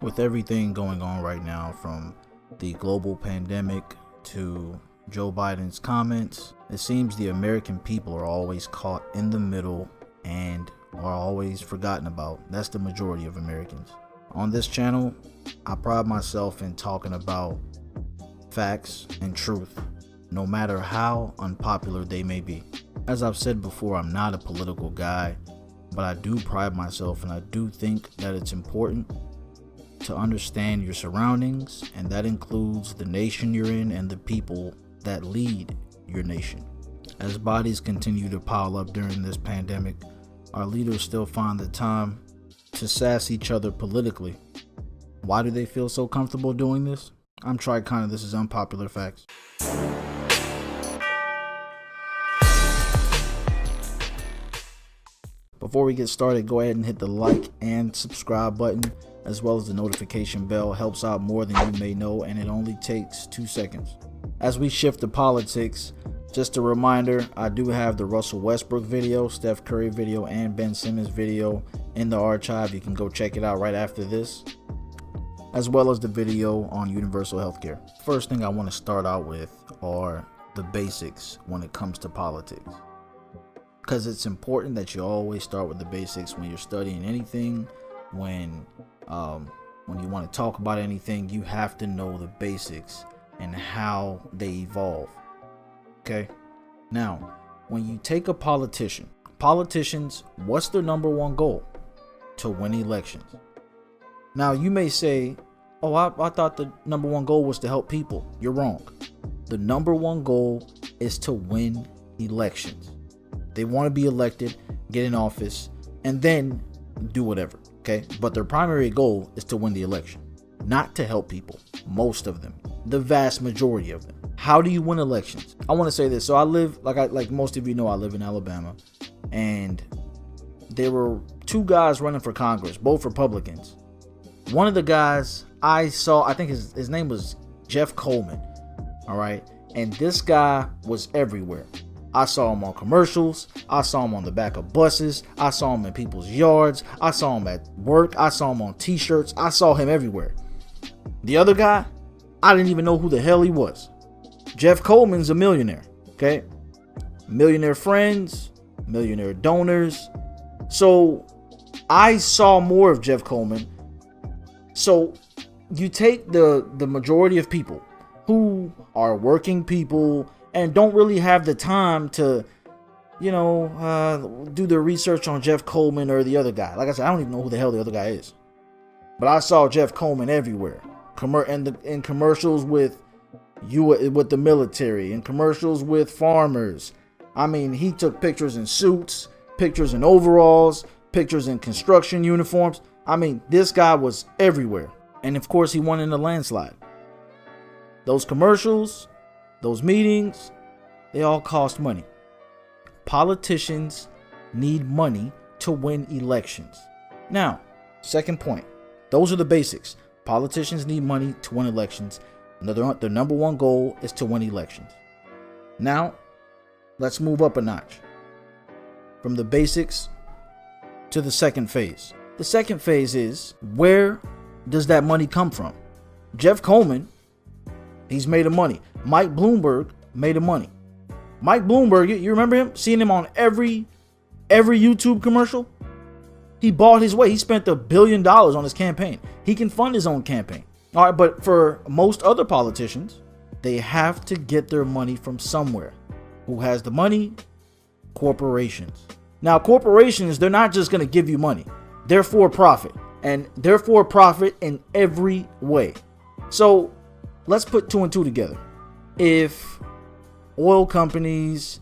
With everything going on right now, from the global pandemic to Joe Biden's comments, it seems the American people are always caught in the middle and are always forgotten about. That's the majority of Americans. On this channel, I pride myself in talking about facts and truth, no matter how unpopular they may be. As I've said before, I'm not a political guy, but I do pride myself, and I do think that it's important to understand your surroundings, and that includes the nation you're in and the people that lead your nation. As bodies continue to pile up during this pandemic, our leaders still find the time to sass each other politically. Why do they feel so comfortable doing this? I'm Trichon, and this is Unpopular Facts. Before we get started, go ahead and hit the like and subscribe button, as well as the notification bell. Helps out more than you may know, and it only takes 2 seconds. As we shift to politics, just a reminder, I do have the Russell Westbrook video, Steph Curry video, and Ben Simmons video in the archive. You can go check it out right after this, as well as the video on universal healthcare. First thing I want to start out with are the basics when it comes to politics, because it's important that you always start with the basics when you're studying anything. When you want to talk about anything, you have to know the basics and how they evolve. Okay? Now, when you take a politicians, what's their number one goal? To win elections. Now, you may say, oh, I thought the number one goal was to help people. You're wrong. The number one goal is to win elections. They want to be elected, get in office, and then do whatever. Okay? But their primary goal is to win the election, not to help people. Most of them, the vast majority of them. How do you win elections? I want to say this. So I live, like most of you know, I live in Alabama, and there were two guys running for Congress, both Republicans. One of the guys I saw, I think his name was Jeff Coleman. All right. And this guy was everywhere. I saw him on commercials. I saw him on the back of buses. I saw him in people's yards. I saw him at work. I saw him on t-shirts. I saw him everywhere. The other guy, I didn't even know who the hell he was. Jeff Coleman's a millionaire. Okay. Millionaire friends, millionaire donors. So I saw more of Jeff Coleman. So you take the majority of people who are working people and don't really have the time to, do the research on Jeff Coleman or the other guy. Like I said, I don't even know who the hell the other guy is. But I saw Jeff Coleman everywhere. In commercials with the military, in commercials with farmers. I mean, he took pictures in suits, pictures in overalls, pictures in construction uniforms. I mean, this guy was everywhere. And of course, he won in a landslide. Those commercials, those meetings, they all cost money. Politicians need money to win elections. Now, second point, those are the basics. Politicians need money to win elections. Their number one goal is to win elections. Now, let's move up a notch. From the basics to the second phase. The second phase is, where does that money come from? Jeff Coleman, he's made of money. Mike Bloomberg made of money. Mike Bloomberg, you remember him? Seeing him on every YouTube commercial? He bought his way. He spent $1 billion on his campaign. He can fund his own campaign. All right, but for most other politicians, they have to get their money from somewhere. Who has the money? Corporations. Now, corporations, they're not just going to give you money. They're for profit, and they're for profit in every way. So let's put two and two together. If oil companies,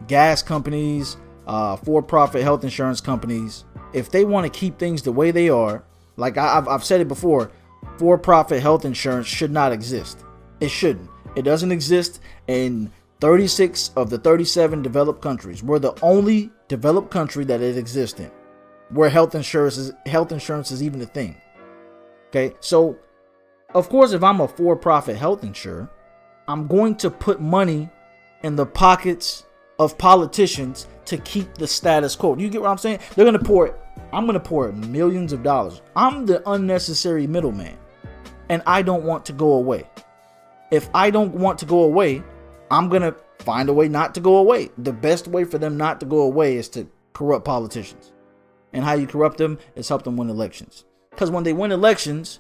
gas companies, for-profit health insurance companies, if they want to keep things the way they are, like I've said it before, for-profit health insurance should not exist. It shouldn't. It doesn't exist in 36 of the 37 developed countries. We're the only developed country that it exists in, where health insurance is even a thing. Okay, so of course, if I'm a for-profit health insurer, I'm going to put money in the pockets of politicians to keep the status quo. You get what I'm saying? They're going to pour I'm going to pour millions of dollars. I'm the unnecessary middleman, and I don't want to go away. If I don't want to go away, I'm going to find a way not to go away. The best way for them not to go away is to corrupt politicians. And how you corrupt them is help them win elections. Because when they win elections,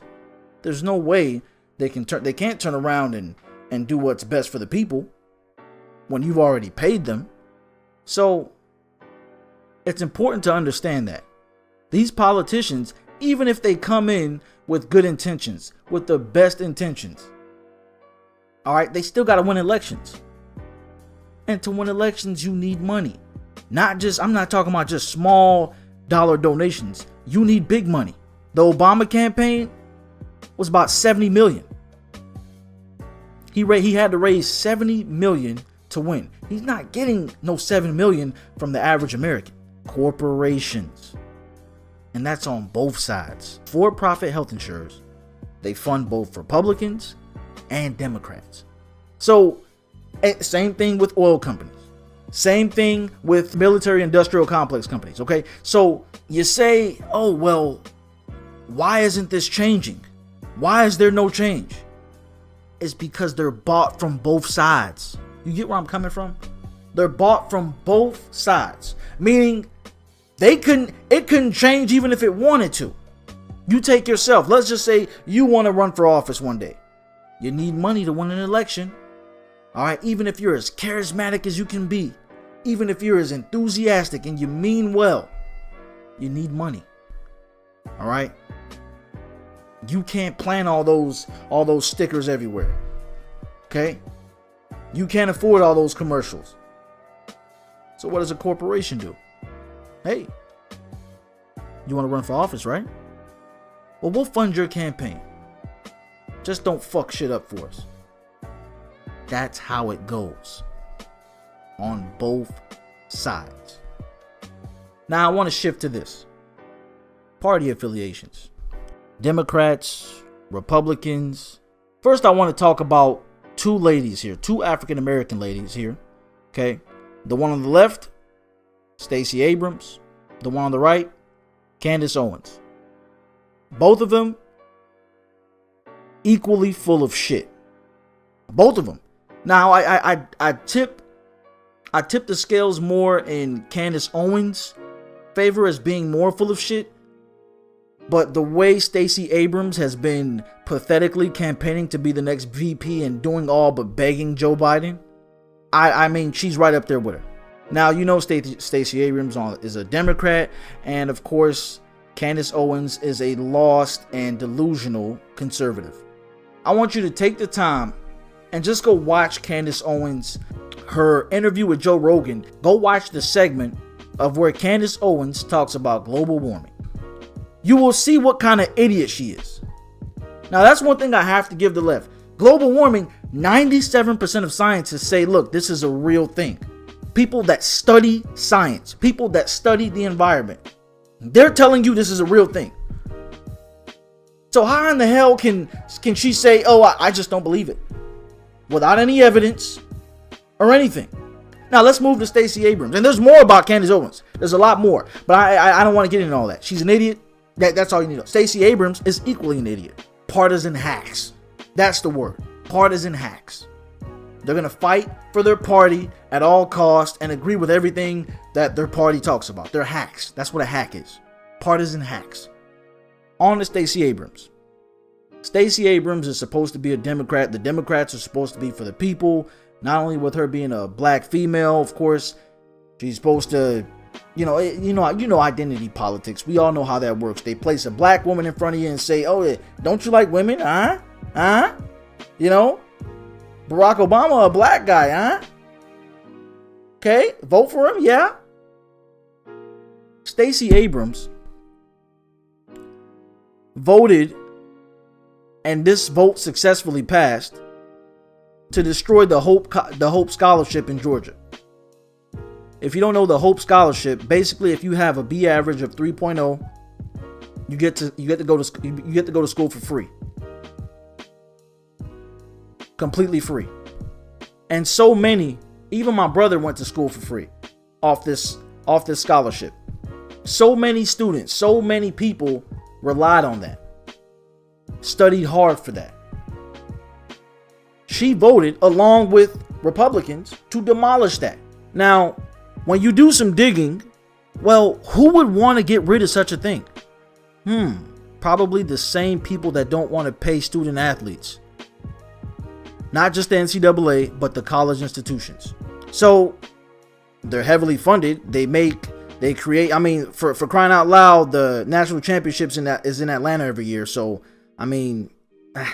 there's no way they can't turn around and do what's best for the people when you've already paid them. So it's important to understand that these politicians, even if they come in with good intentions, with the best intentions, all right, they still got to win elections. And to win elections, you need money. I'm not talking about just small dollar donations. You need big money. The Obama campaign was about 70 million. He had to raise 70 million to win. He's not getting no 7 million from the average American. Corporations. And that's on both sides. For-profit health insurers, they fund both Republicans and Democrats. So, same thing with oil companies. Same thing with military industrial complex companies, okay? So, you say, oh, well, why isn't this changing? Why is there no change? It's because they're bought from both sides. You get where I'm coming from? They're bought from both sides. Meaning, it couldn't change even if it wanted to. You take yourself. Let's just say you want to run for office one day. You need money to win an election. All right, even if you're as charismatic as you can be, even if you're as enthusiastic and you mean well, you need money. All right? You can't plant all those stickers everywhere. Okay? You can't afford all those commercials. So what does a corporation do? Hey, you want to run for office, right? Well, we'll fund your campaign. Just don't fuck shit up for us. That's how it goes on both sides. Now, I want to shift to this. Party affiliations. Democrats, Republicans. First, I want to talk about two ladies here. Two African American ladies here. Okay. The one on the left, Stacey Abrams. The one on the right, Candace Owens. Both of them equally full of shit. Both of them. Now, I tip the scales more in Candace Owens' favor as being more full of shit. But the way Stacey Abrams has been pathetically campaigning to be the next VP and doing all but begging Joe Biden, I mean, she's right up there with her. Now, you know Stacey Abrams is a Democrat, and of course, Candace Owens is a lost and delusional conservative. I want you to take the time and just go watch Candace Owens, her interview with Joe Rogan. Go watch the segment of where Candace Owens talks about global warming. You will see what kind of idiot she is. Now, that's one thing I have to give the left. Global warming, 97% of scientists say, look, this is a real thing. People that study science, people that study the environment, they're telling you this is a real thing. So how in the hell can she say, oh, I just don't believe it, without any evidence or anything? Now let's move to Stacey Abrams. And there's more about Candace Owens. There's a lot more, but I don't want to get into all that. She's an idiot. That's all you need to know. Stacey Abrams is equally an idiot. Partisan hacks. That's the word. Partisan hacks. They're going to fight for their party at all costs and agree with everything that their party talks about. They're hacks. That's what a hack is. Partisan hacks. On to Stacey Abrams. Stacey Abrams is supposed to be a Democrat. The Democrats are supposed to be for the people. Not only with her being a black female, of course, she's supposed to, you know, identity politics. We all know how that works. They place a black woman in front of you and say, oh, don't you like women? Huh? You know, Barack Obama, a black guy, huh? Okay, vote for him, yeah. Stacey Abrams voted, and this vote successfully passed, to destroy the Hope Scholarship in Georgia. If you don't know the Hope Scholarship, basically if you have a B average of 3.0, you get to go to school for free. Completely free. And so many, even my brother went to school for free off this scholarship. So many students, so many people relied on that, studied hard for that. She voted along with Republicans to demolish that. Now, when you do some digging, well, who would want to get rid of such a thing? Probably the same people that don't want to pay student athletes. Not just the NCAA, but the college institutions. So they're heavily funded. They create, I mean, for crying out loud, the national championships is in Atlanta every year. So, I mean,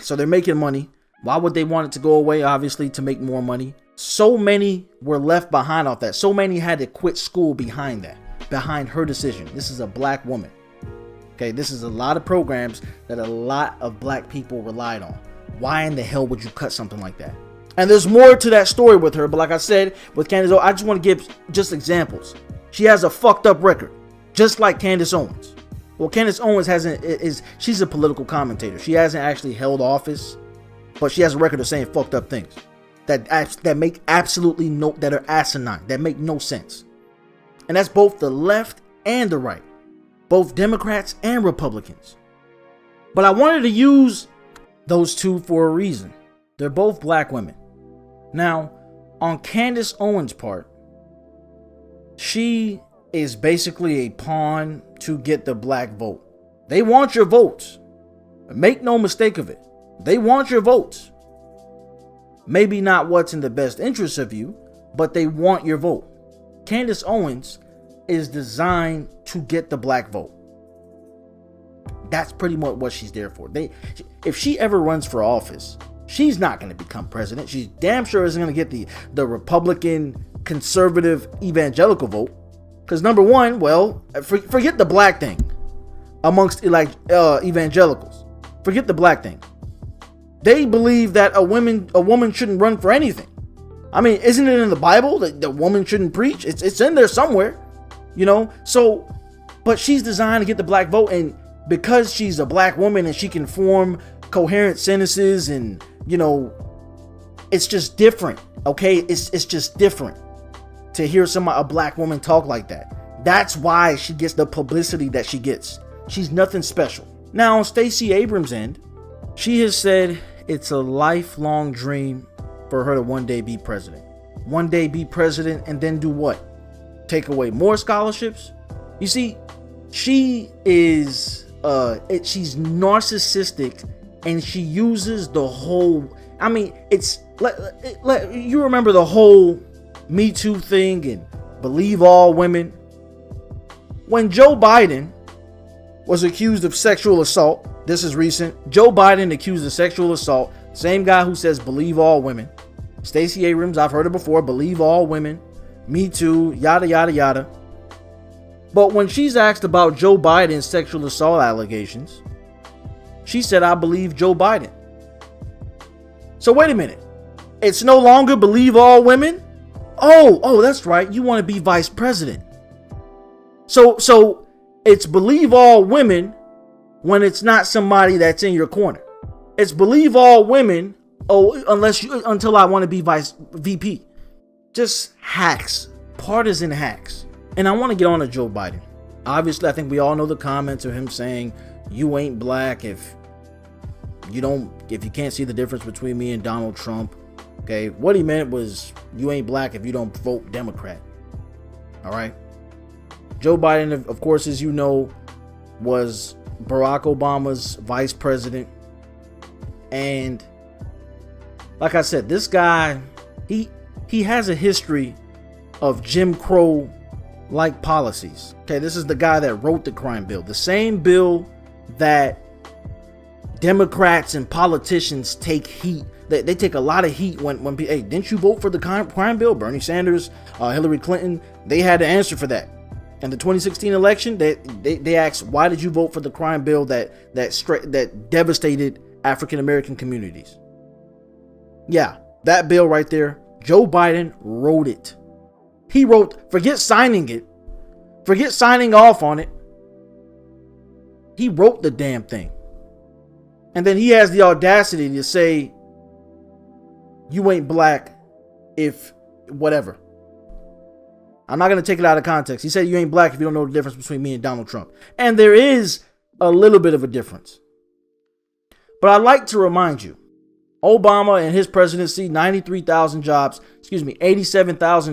so they're making money. Why would they want it to go away? Obviously, to make more money. So many were left behind off that. So many had to quit school behind that, behind her decision. This is a black woman. Okay, this is a lot of programs that a lot of black people relied on. Why in the hell would you cut something like that? And there's more to that story with her, but like I said, with Candace Owens, I just want to give just examples. She has a fucked up record, just like Candace Owens. Well, Candace Owens she's a political commentator. She hasn't actually held office, but she has a record of saying fucked up things that make absolutely that are asinine, that make no sense. And that's both the left and the right, both Democrats and Republicans. But I wanted to use those two for a reason. They're both black women. Now, on Candace Owens' part, she is basically a pawn to get the black vote. They want your votes. Make no mistake of it. They want your votes. Maybe not what's in the best interest of you, but they want your vote. Candace Owens is designed to get the black vote. That's pretty much what she's there for. If she ever runs for office, she's not going to become president. She's damn sure isn't going to get the Republican, conservative, evangelical vote. Because number one, well, forget the black thing amongst evangelicals. Forget the black thing. They believe that a woman shouldn't run for anything. I mean, isn't it in the Bible that the woman shouldn't preach? It's in there somewhere, you know. So, but she's designed to get the black vote, and because she's a black woman and she can form coherent sentences, and you know, it's just different. Okay, it's just different to hear a black woman talk like that. That's why she gets the publicity that she gets. She's nothing special. Now, on Stacey Abrams' end, she has said it's a lifelong dream for her to one day be president. One day be president and then do what? Take away more scholarships? You see, she is she's narcissistic, and she uses the whole, I mean, it's you remember the whole Me Too thing and believe all women. When Joe Biden was accused of sexual assault, this is recent, Joe Biden accused of sexual assault, same guy who says believe all women. Stacey Abrams, I've heard it before, believe all women, Me Too, yada yada yada. But when she's asked about Joe Biden's sexual assault allegations, she said, I believe Joe Biden. So wait a minute. It's no longer believe all women? Oh, that's right. You want to be vice president. So it's believe all women when it's not somebody that's in your corner. It's believe all women, until I want to be VP. Just hacks, partisan hacks. And I want to get on to Joe Biden. Obviously, I think we all know the comments of him saying, you ain't black if you can't see the difference between me and Donald Trump. Okay, what he meant was, you ain't black if you don't vote Democrat. All right. Joe Biden, of course, as you know, was Barack Obama's vice president. And like I said, this guy, he has a history of Jim Crow like policies. Okay, this is the guy that wrote the crime bill, the same bill that Democrats and politicians take heat. They take a lot of heat when hey, didn't you vote for the crime bill? Bernie Sanders, Hillary Clinton, they had to answer for that. In the 2016 election, they asked, why did you vote for the crime bill that devastated African American communities? Yeah, that bill right there, Joe Biden wrote it. He wrote, forget signing it, forget signing off on it. He wrote the damn thing. And then he has the audacity to say, you ain't black if whatever. I'm not going to take it out of context. He said you ain't black if you don't know the difference between me and Donald Trump. And there is a little bit of a difference. But I'd like to remind you, Obama and his presidency, 87,000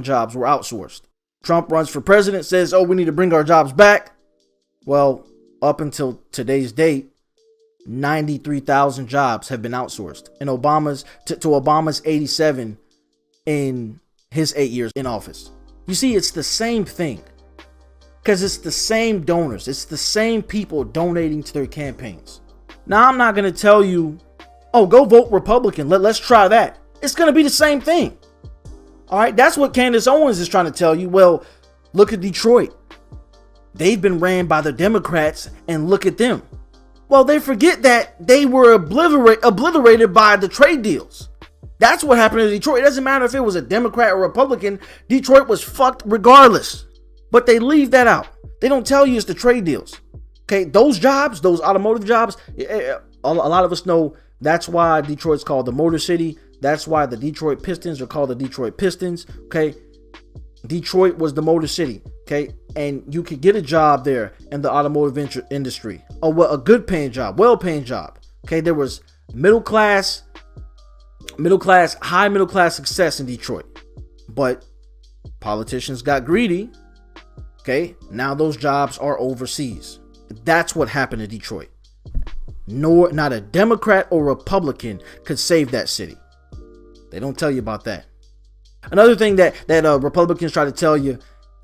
jobs were outsourced. Trump runs for president, says, oh, we need to bring our jobs back. Well, up until today's date, 93,000 jobs have been outsourced. And Obama's 87 in his 8 years in office. You see, it's the same thing. Because it's the same donors. It's the same people donating to their campaigns. Now, I'm not going to tell you, oh, go vote Republican. Let's try that. It's going to be the same thing. All right, that's what Candace Owens is trying to tell you. Well, look at Detroit. They've been ran by the Democrats, and look at them. Well, they forget that they were obliterated by the trade deals. That's what happened to Detroit. It doesn't matter if it was a Democrat or Republican. Detroit was fucked regardless. But they leave that out. They don't tell you it's the trade deals. Okay, those jobs, those automotive jobs, a lot of us know that's why Detroit's called the Motor City. That's why the Detroit Pistons are called the Detroit Pistons. Okay, Detroit was the Motor City. Okay, and you could get a job there in the automotive industry. A good paying job, well paying job. Okay, there was high middle class success in Detroit. But politicians got greedy. Okay, now those jobs are overseas. That's what happened to Detroit. Not a Democrat or Republican could save that city. They don't tell you about that. Another thing that Republicans try to tell you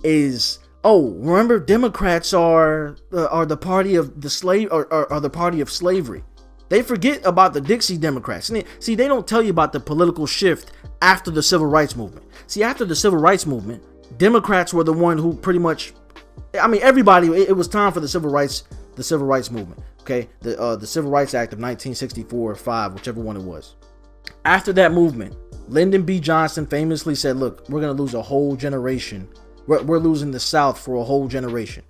is, oh, remember, Democrats are the party of the slave or the party of slavery. They forget about the Dixie Democrats. See, they don't tell you about the political shift after the Civil Rights Movement. See, after the Civil Rights Movement, Democrats were the one who pretty much, I mean, everybody. It was time for the Civil Rights Movement. Okay, the Civil Rights Act of 1964 or 5, whichever one it was. After that movement, Lyndon B. Johnson famously said, look, we're going to lose a whole generation. We're losing the South for a whole generation.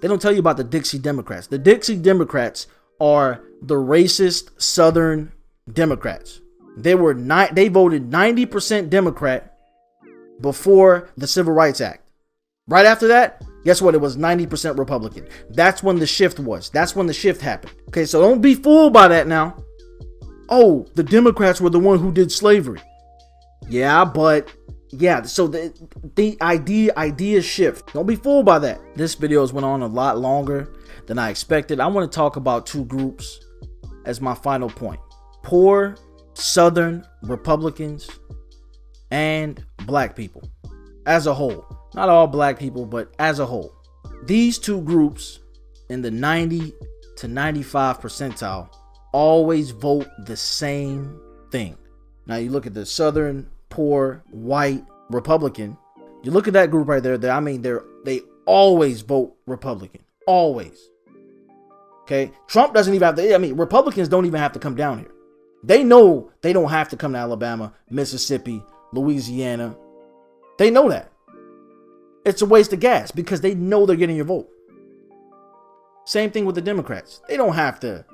They don't tell you about the Dixie Democrats. The Dixie Democrats are the racist Southern Democrats. They voted 90% Democrat before the Civil Rights Act. Right after that, guess what? It was 90% Republican. That's when the shift was. That's when the shift happened. Okay, so don't be fooled by that now. Oh, the Democrats were the one who did slavery. Yeah, but yeah, so the idea shift. Don't be fooled by that. This video has went on a lot longer than I expected. I want to talk about two groups as my final point. Poor Southern Republicans and black people as a whole. Not all black people, but as a whole. These two groups in the 90 to 95 percentile always vote the same thing. Now you look at the Southern, poor, white Republican. You look at that group right there. They always vote Republican. Always. Okay. Trump doesn't even have to. Republicans don't even have to come down here. They know they don't have to come to Alabama, Mississippi, Louisiana. They know that. It's a waste of gas because they know they're getting your vote. Same thing with the Democrats. They don't have to.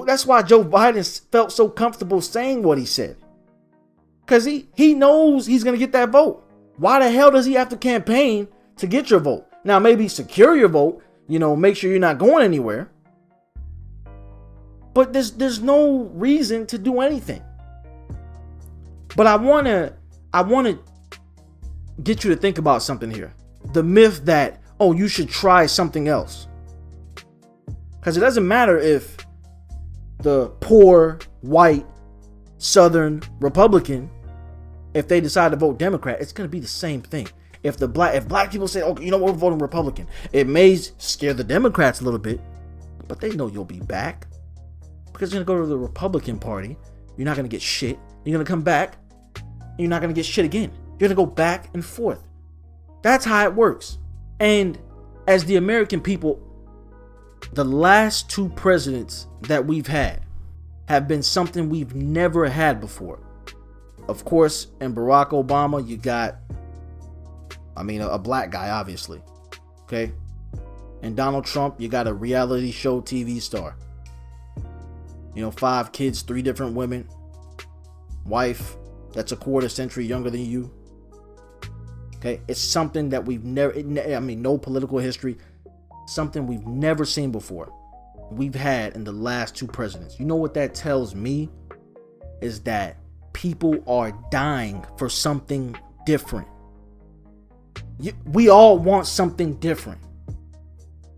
That's why Joe Biden felt so comfortable saying what he said. Because he knows he's going to get that vote. Why the hell does he have to campaign to get your vote? Now, maybe secure your vote, make sure you're not going anywhere. But there's no reason to do anything. But I want to get you to think about something here. The myth that, oh, you should try something else. Because it doesn't matter if the poor, white, Southern Republican, if they decide to vote Democrat, it's going to be the same thing. If black people say, okay, we're voting Republican, it may scare the Democrats a little bit, but they know you'll be back. Because you're going to go to the Republican Party, you're not going to get shit. You're going to come back, and you're not going to get shit again. You're going to go back and forth. That's how it works. And as the American people, the last two presidents that we've had have been something we've never had before. Of course, in Barack Obama, you got, a black guy, obviously. Okay? And Donald Trump, you got a reality show TV star. 5 kids, 3 different women. Wife that's a quarter century younger than you. Okay, it's something that we've never, I mean, no political history, something we've never seen before. We've had in the last 2 presidents. You know what that tells me? Is that people are dying for something different. We all want something different.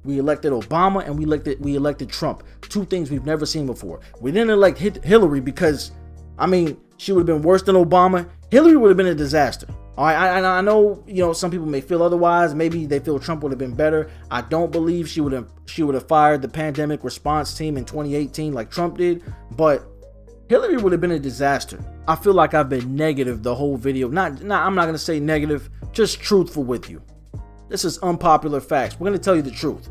We elected Obama and we elected Trump. 2 things we've never seen before. We didn't elect Hillary because, I mean, she would have been worse than Obama. Hillary would have been a disaster. All right, I know, you know, some people may feel otherwise. Maybe they feel Trump would have been better. I don't believe she would have fired the pandemic response team in 2018 like Trump did, but Hillary would have been a disaster. I feel like I've been negative the whole video. I'm not gonna say negative, just truthful with you. This is unpopular facts. We're gonna tell you the truth,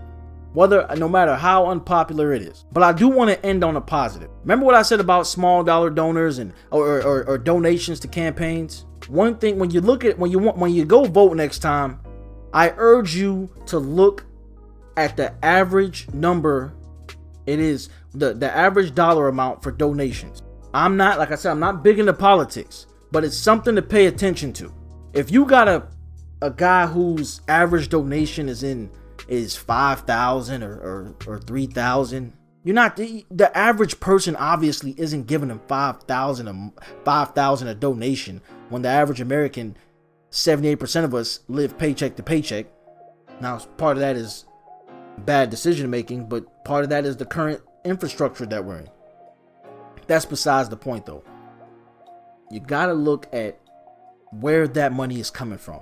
no matter how unpopular it is. But I do want to end on a positive. Remember what I said about small dollar donors and or donations to campaigns? One thing, when you go vote next time, I urge you to look at the average number. It is the average dollar amount for donations. I'm not, like I said, I'm not big into politics, but it's something to pay attention to. If you got a guy whose average donation is 5,000 or 3,000, you're not, the average person obviously isn't giving them 5,000 a donation when the average American, 78% of us live paycheck to paycheck. Now, part of that is bad decision making, but part of that is the current infrastructure that we're in. That's besides the point, though. You gotta look at where that money is coming from.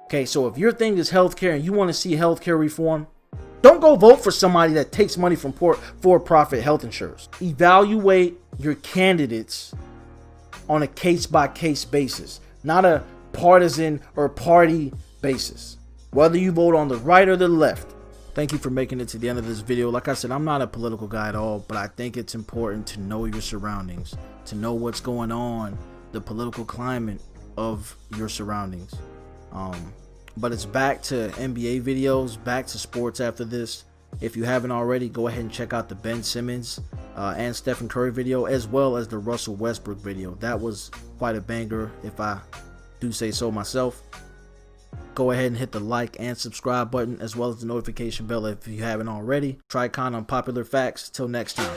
Okay, so if your thing is healthcare and you want to see healthcare reform, don't go vote for somebody that takes money from for-profit health insurers. Evaluate your candidates on a case-by-case basis, not a partisan or party basis, whether you vote on the right or the left. Thank you for making it to the end of this video. Like I said, I'm not a political guy at all, but I think it's important to know your surroundings, to know what's going on, the political climate of your surroundings. But it's back to NBA videos, back to sports after this. If you haven't already, go ahead and check out the Ben Simmons and Stephen Curry video, as well as the Russell Westbrook video. That was quite a banger, if I do say so myself. Go ahead and hit the like and subscribe button, as well as the notification bell if you haven't already. Tricon Unpopular Facts. Till next time.